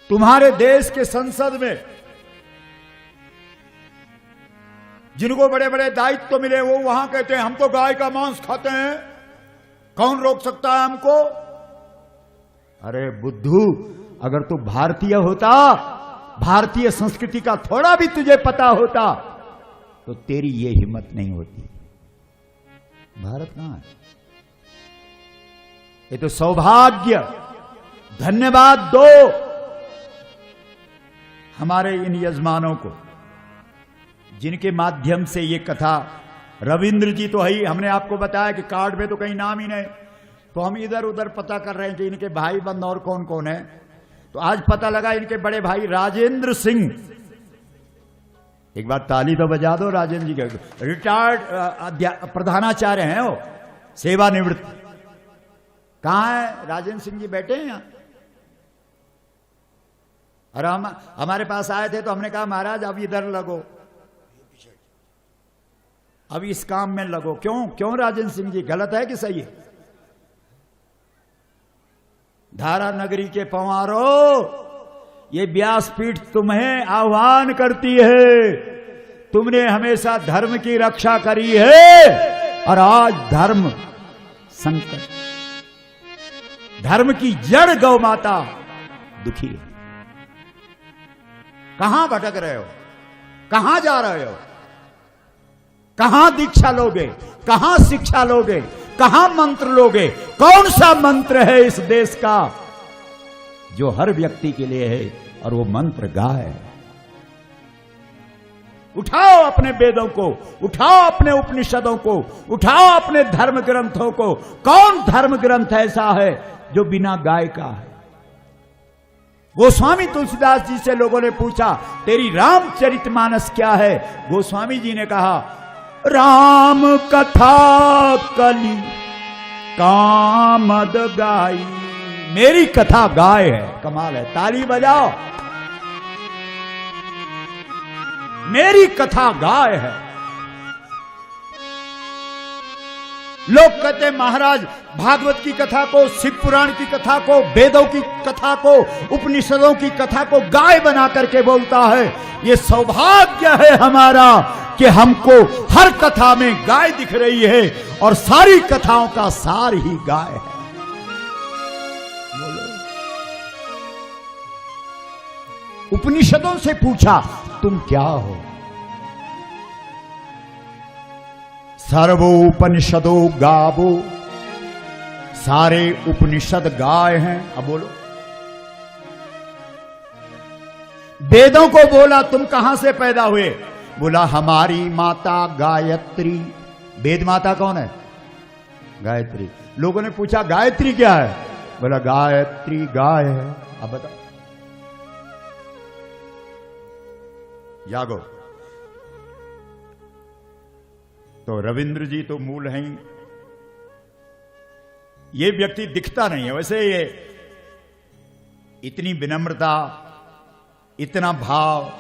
तुम्हारे देश के संसद में जिनको बड़े बड़े दायित्व मिले वो वहां कहते हैं हम तो गाय का मांस खाते हैं, कौन रोक सकता है हमको? अरे बुद्धू, अगर तू भारतीय होता, भारतीय संस्कृति का थोड़ा भी तुझे पता होता तो तेरी ये हिम्मत नहीं होती। भारत कहां है? ये तो सौभाग्य, धन्यवाद दो हमारे इन यजमानों को जिनके माध्यम से ये कथा, रविंद्र जी तो है ही, हमने आपको बताया कि कार्ड में तो कहीं नाम ही नहीं, तो हम इधर उधर पता कर रहे हैं कि इनके भाई बंद और कौन कौन है। तो आज पता लगा इनके बड़े भाई राजेंद्र सिंह, एक बार ताली तो बजा दो राजेंद्र जी के, रिटायर्ड प्रधानाचार्य हैं वो, सेवानिवृत्त। कहां है राजेंद्र सिंह जी? बैठे हैं यहां। और हम हमारे पास आए थे तो हमने कहा महाराज अब इधर लगो, अब इस काम में लगो। क्यों क्यों राजेंद्र सिंह जी, गलत है कि सही है? धारा नगरी के पंवारो, ये व्यासपीठ तुम्हें आह्वान करती है। तुमने हमेशा धर्म की रक्षा करी है और आज धर्म संकट, धर्म की जड़ गौ माता दुखी है। कहां भटक रहे हो? कहां जा रहे हो? कहां दीक्षा लोगे? कहां शिक्षा लोगे? कहां मंत्र लोगे? कौन सा मंत्र है इस देश का जो हर व्यक्ति के लिए है? और वो मंत्र गाय है। उठाओ अपने वेदों को, उठाओ अपने उपनिषदों को, उठाओ अपने धर्म ग्रंथों को। कौन धर्म ग्रंथ ऐसा है जो बिना गाय का है? गोस्वामी तुलसीदास जी से लोगों ने पूछा तेरी रामचरितमानस क्या है? गोस्वामी जी ने कहा राम कथा कली कामद गाई। मेरी कथा गाय है। कमाल है, ताली बजाओ। मेरी कथा गाय है। लोग कहते महाराज भागवत की कथा को, शिव पुराण की कथा को, वेदों की कथा को, उपनिषदों की कथा को गाय बना करके बोलता है। ये सौभाग्य है हमारा कि हमको हर कथा में गाय दिख रही है और सारी कथाओं का सार ही गाय है। उपनिषदों से पूछा तुम क्या हो? सर्वोपनिषदो गावो, सारे उपनिषद गाय हैं। अब बोलो। वेदों को बोला तुम कहां से पैदा हुए? बोला हमारी माता गायत्री। वेद माता कौन है? गायत्री। लोगों ने पूछा गायत्री क्या है? बोला गायत्री गाय है। अब बताओ, जागो। तो रविंद्र जी तो मूल हैं। ये व्यक्ति दिखता नहीं है, वैसे ये इतनी विनम्रता, इतना भाव,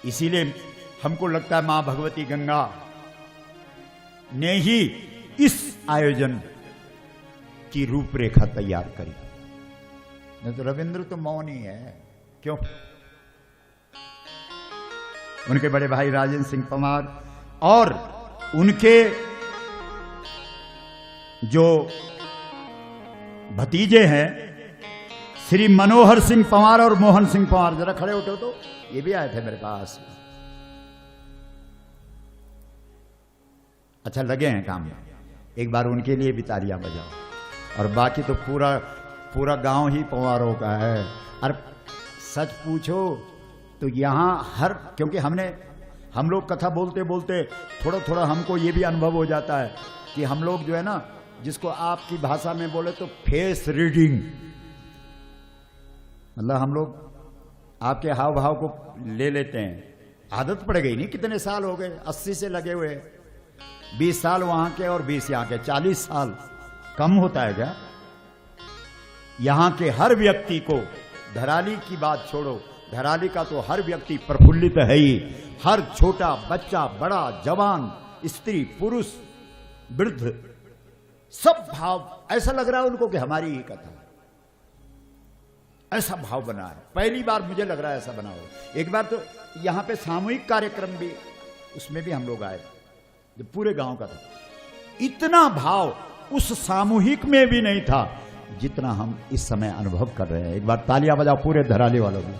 इसीलिए हमको लगता है मां भगवती गंगा ने ही इस आयोजन की रूपरेखा तैयार करी। नहीं तो रविंद्र तो मौन ही है। क्यों? उनके बड़े भाई राजेंद्र सिंह पंवार और उनके जो भतीजे हैं श्री मनोहर सिंह पंवार और मोहन सिंह पंवार, जरा खड़े उठो तो, ये भी आए थे मेरे पास। अच्छा लगे हैं काम में, एक बार उनके लिए भी तालियां बजाओ। और बाकी तो पूरा गांव ही पंवारों का है। और सच पूछो तो यहां क्योंकि हम लोग कथा बोलते बोलते थोड़ा थोड़ा हमको ये भी अनुभव हो जाता है कि हम लोग जो है ना, जिसको आपकी भाषा में बोले तो फेस रीडिंग, मतलब हम लोग आपके हाव भाव को ले लेते हैं। आदत पड़ गई नहीं, कितने साल हो गए, 80 से लगे हुए, 20 साल वहां के और 20 यहां के, 40 साल कम होता है क्या? यहां के हर व्यक्ति को, धराली की बात छोड़ो, धराली का तो हर व्यक्ति प्रफुल्लित है ही। हर छोटा बच्चा, बड़ा, जवान, स्त्री, पुरुष, वृद्ध, सब भाव ऐसा लग रहा है उनको कि हमारी ही कथा। ऐसा भाव बना है। पहली बार मुझे लग रहा है ऐसा बना हो। एक बार तो यहां पे सामूहिक कार्यक्रम भी, उसमें भी हम लोग आए, जो पूरे गांव का था। इतना भाव उस सामूहिक में भी नहीं था जितना हम इस समय अनुभव कर रहे हैं। एक बार तालियां बजाओ पूरे धराली वालों की।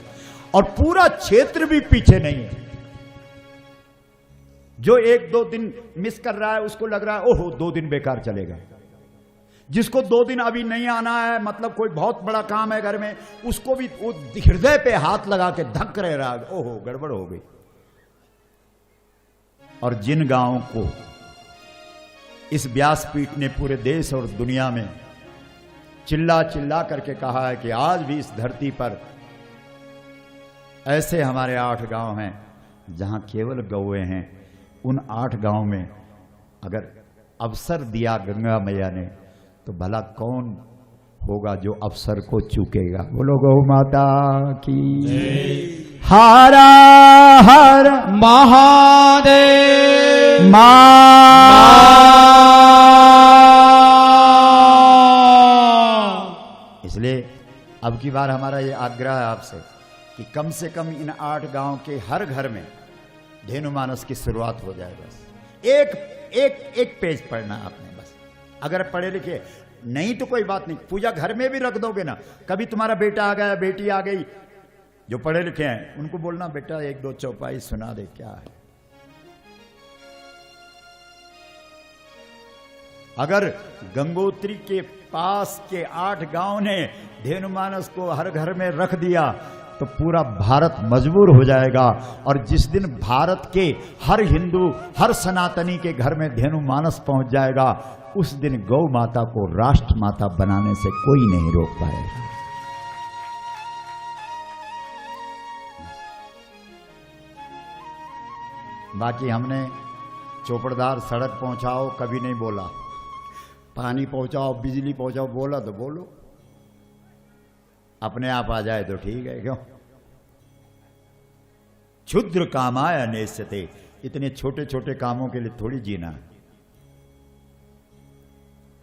और पूरा क्षेत्र भी पीछे नहीं है। जो 1-2 दिन मिस कर रहा है उसको लग रहा है ओहो 2 दिन बेकार चलेगा। जिसको 2 दिन अभी नहीं आना है, मतलब कोई बहुत बड़ा काम है घर में, उसको भी वो हृदय पे हाथ लगा के धक रह रहा है, ओहो गड़बड़ हो गई। और जिन गांवों को इस व्यासपीठ ने पूरे देश और दुनिया में चिल्ला चिल्ला करके कहा है कि आज भी इस धरती पर ऐसे हमारे 8 गांव हैं जहां केवल गौएं हैं, उन 8 गांव में अगर अवसर दिया गंगा मैया ने तो भला कौन होगा जो अवसर को चूकेगा। बोलो गौ माता की हरा हर महादेव इसलिए अब की बार हमारा ये आग्रह है आपसे कि कम से कम इन 8 गांव के हर घर में धेनुमानस की शुरुआत हो जाए। बस एक पेज पढ़ना आपने, बस अगर पढ़े लिखे नहीं तो कोई बात नहीं, पूजा घर में भी रख दोगे ना। कभी तुम्हारा बेटा आ गया, बेटी आ गई, जो पढ़े लिखे हैं उनको बोलना बेटा 1-2 चौपाई सुना दे क्या है। अगर गंगोत्री के पास के 8 गांव ने धेनुमानस को हर घर में रख दिया तो पूरा भारत मजबूर हो जाएगा। और जिस दिन भारत के हर हिंदू, हर सनातनी के घर में धेनुमानस पहुंच जाएगा, उस दिन गौ माता को राष्ट्र माता बनाने से कोई नहीं रोक पाएगा। बाकी हमने चौपड़दार सड़क पहुंचाओ कभी नहीं बोला, पानी पहुंचाओ, बिजली पहुंचाओ बोला तो बोलो, अपने आप आ जाए तो ठीक है। क्यों क्षुद्र कामाय नेस्यते, इतने छोटे छोटे कामों के लिए थोड़ी जीना है।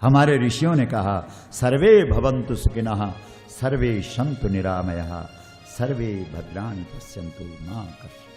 हमारे ऋषियों ने कहा सर्वे भवन्तु सुखिनः सर्वे सन्तु निरामयः सर्वे भद्राणि पश्यन्तु मा कश्चित्